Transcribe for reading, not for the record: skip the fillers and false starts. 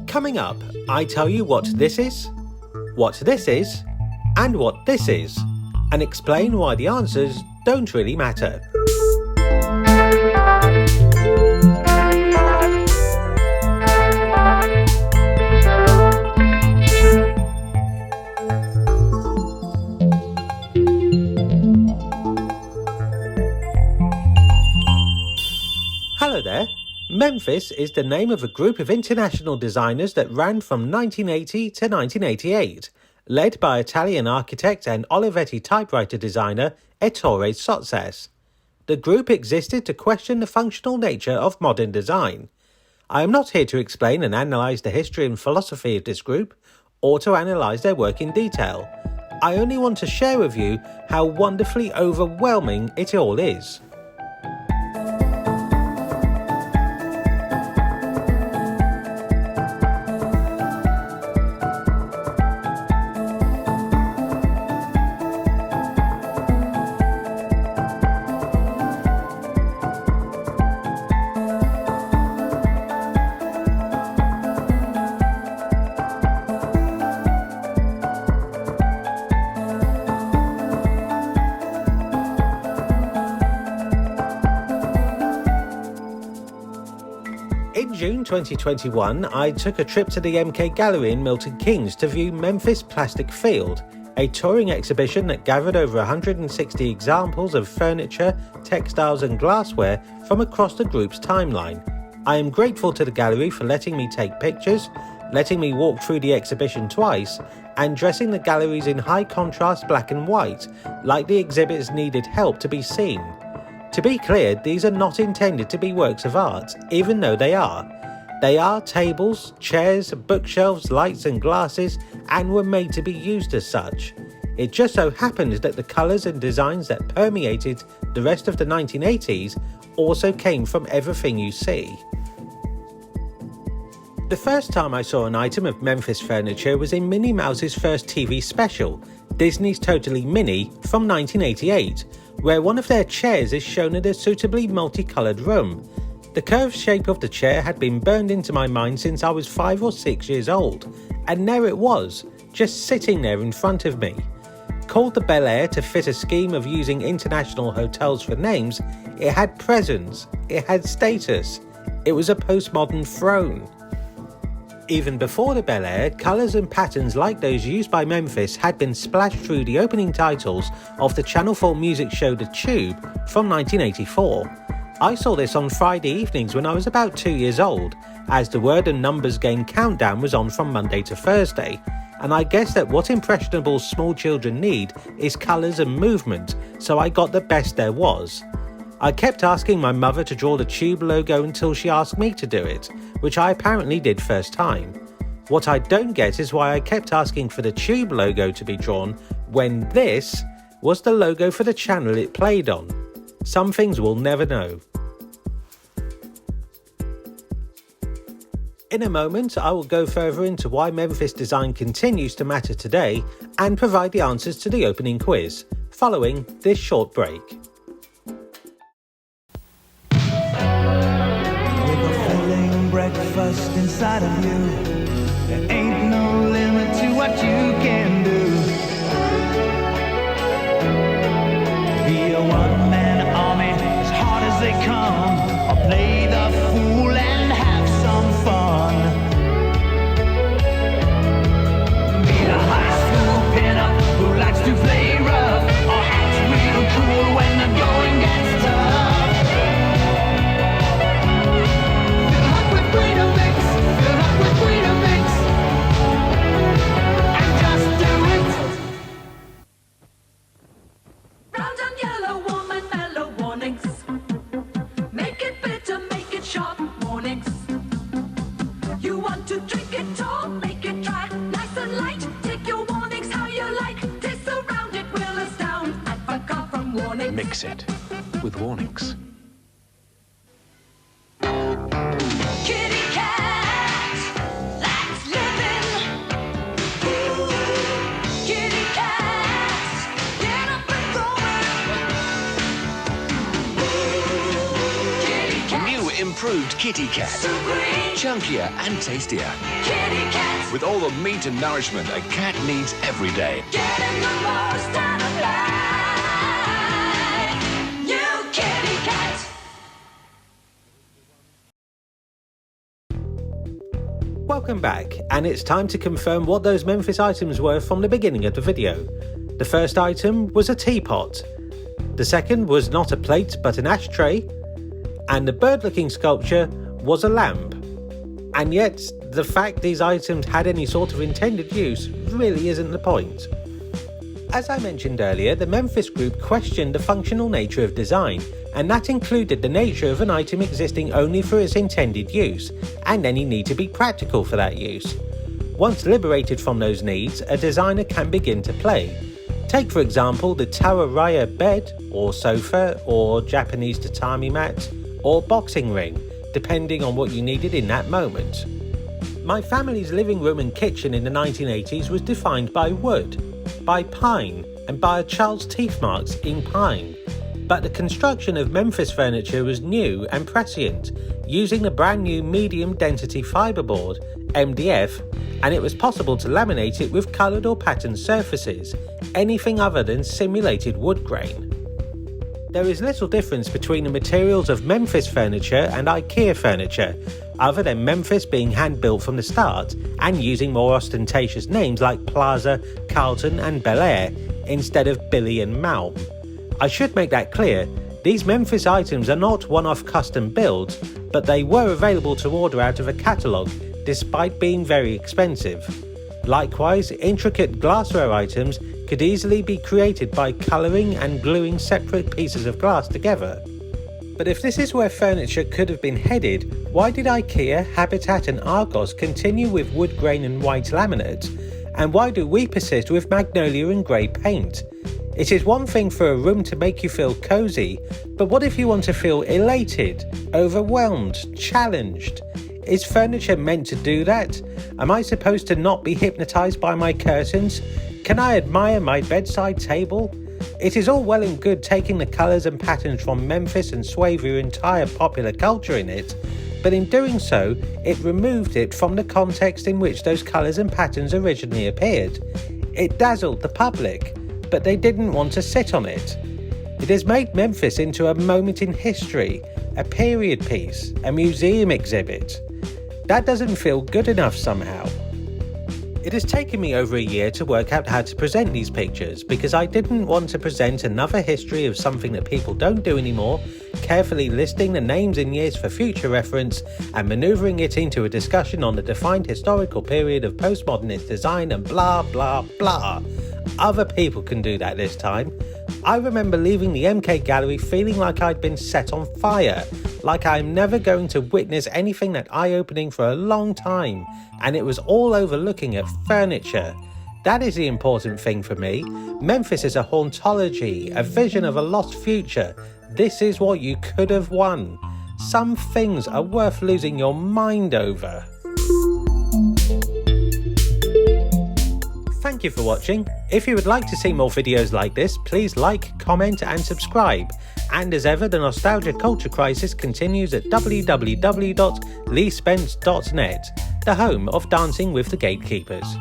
Coming up, I tell you what this is, and what this is, and explain why the answers don't really matter. Hello there. Memphis is the name of a group of international designers that ran from 1980 to 1988, led by Italian architect and Olivetti typewriter designer Ettore Sottsass. The group existed to question the functional nature of modern design. I am not here to explain and analyse the history and philosophy of this group, or to analyse their work in detail. I only want to share with you how wonderfully overwhelming it all is. In June 2021, I took a trip to the MK Gallery in Milton Keynes to view Memphis Plastic Field, a touring exhibition that gathered over 160 examples of furniture, textiles and glassware from across the group's timeline. I am grateful to the gallery for letting me take pictures, letting me walk through the exhibition twice, and dressing the galleries in high contrast black and white, like the exhibits needed help to be seen. To be clear, these are not intended to be works of art, even though they are. They are tables, chairs, bookshelves, lights and glasses, and were made to be used as such. It just so happens that the colours and designs that permeated the rest of the 1980s also came from everything you see. The first time I saw an item of Memphis Furniture was in Minnie Mouse's first TV special, Disney's Totally Minnie, from 1988, where one of their chairs is shown in a suitably multicoloured room. The curved shape of the chair had been burned into my mind since I was 5 or 6 years old, and there it was, just sitting there in front of me. Called the Bel Air to fit a scheme of using international hotels for names, it had presence, it had status, it was a postmodern throne. Even before the Bel Air, colours and patterns like those used by Memphis had been splashed through the opening titles of the Channel 4 music show The Tube from 1984. I saw this on Friday evenings when I was about 2 years old, as the Word and Numbers Game Countdown was on from Monday to Thursday, and I guess that what impressionable small children need is colours and movement, so I got the best there was. I kept asking my mother to draw the Tube logo until she asked me to do it, which I apparently did first time. What I don't get is why I kept asking for the Tube logo to be drawn when this was the logo for the channel it played on. Some things we'll never know. In a moment, I will go further into why Memphis design continues to matter today and provide the answers to the opening quiz, following this short break. Breakfast inside of you. There ain't no limit to what you can do. Be a one-man army as hard as they come, or play the fool and have some fun. Be the high school pinup who likes to play rough, or act real cool when the going gets tough. Mix it with warnings. Kitty cat, that's living. Kitty cat, get up and going. Kitty cat. New improved improved kitty cat. Supreme Chunkier and tastier. kitty cats. With all the meat and nourishment a cat needs every day. Getting the most out of life. New kitty cat. Welcome back, and it's time to confirm what those Memphis items were from the beginning of the video. The first item was a teapot. The second was not a plate but an ashtray. And the bird-looking sculpture was a lamp. And yet, the fact these items had any sort of intended use really isn't the point. As I mentioned earlier, the Memphis group questioned the functional nature of design, and that included the nature of an item existing only for its intended use, and any need to be practical for that use. Once liberated from those needs, a designer can begin to play. Take for example the Tawaraya bed, or sofa, or Japanese tatami mat, or boxing ring, depending on what you needed in that moment. My family's living room and kitchen in the 1980s was defined by wood, by pine, and by a child's teeth marks in pine. But the construction of Memphis Furniture was new and prescient, using the brand new medium density fiberboard, MDF, and it was possible to laminate it with coloured or patterned surfaces, anything other than simulated wood grain. There is little difference between the materials of Memphis furniture and IKEA furniture, other than Memphis being hand-built from the start and using more ostentatious names like Plaza, Carlton and Bel Air instead of Billy and Malm. I should make that clear, these Memphis items are not one-off custom builds, but they were available to order out of a catalogue despite being very expensive. Likewise, intricate glassware items could easily be created by colouring and gluing separate pieces of glass together. But if this is where furniture could have been headed, why did IKEA, Habitat and Argos continue with wood grain and white laminate? And why do we persist with magnolia and grey paint? It is one thing for a room to make you feel cosy, but what if you want to feel elated, overwhelmed, challenged? Is furniture meant to do that? Am I supposed to not be hypnotised by my curtains? Can I admire my bedside table? It is all well and good taking the colours and patterns from Memphis and swathe your entire popular culture in it, but in doing so, it removed it from the context in which those colours and patterns originally appeared. It dazzled the public, but they didn't want to sit on it. It has made Memphis into a moment in history, a period piece, a museum exhibit. That doesn't feel good enough somehow. It has taken me over a year to work out how to present these pictures because I didn't want to present another history of something that people don't do anymore, carefully listing the names and years for future reference and manoeuvring it into a discussion on the defined historical period of postmodernist design and blah blah blah. Other people can do that this time. I remember leaving the MK Gallery feeling like I'd been set on fire, like I'm never going to witness anything that eye-opening for a long time, and it was all over looking at furniture. That is the important thing for me. Memphis is a hauntology, a vision of a lost future. This is what you could have won. Some things are worth losing your mind over. Thank you for watching. If you would like to see more videos like this, please like, comment and subscribe. And as ever, the Nostalgia Culture Crisis continues at www.leighspence.net, the home of Dancing with the Gatekeepers.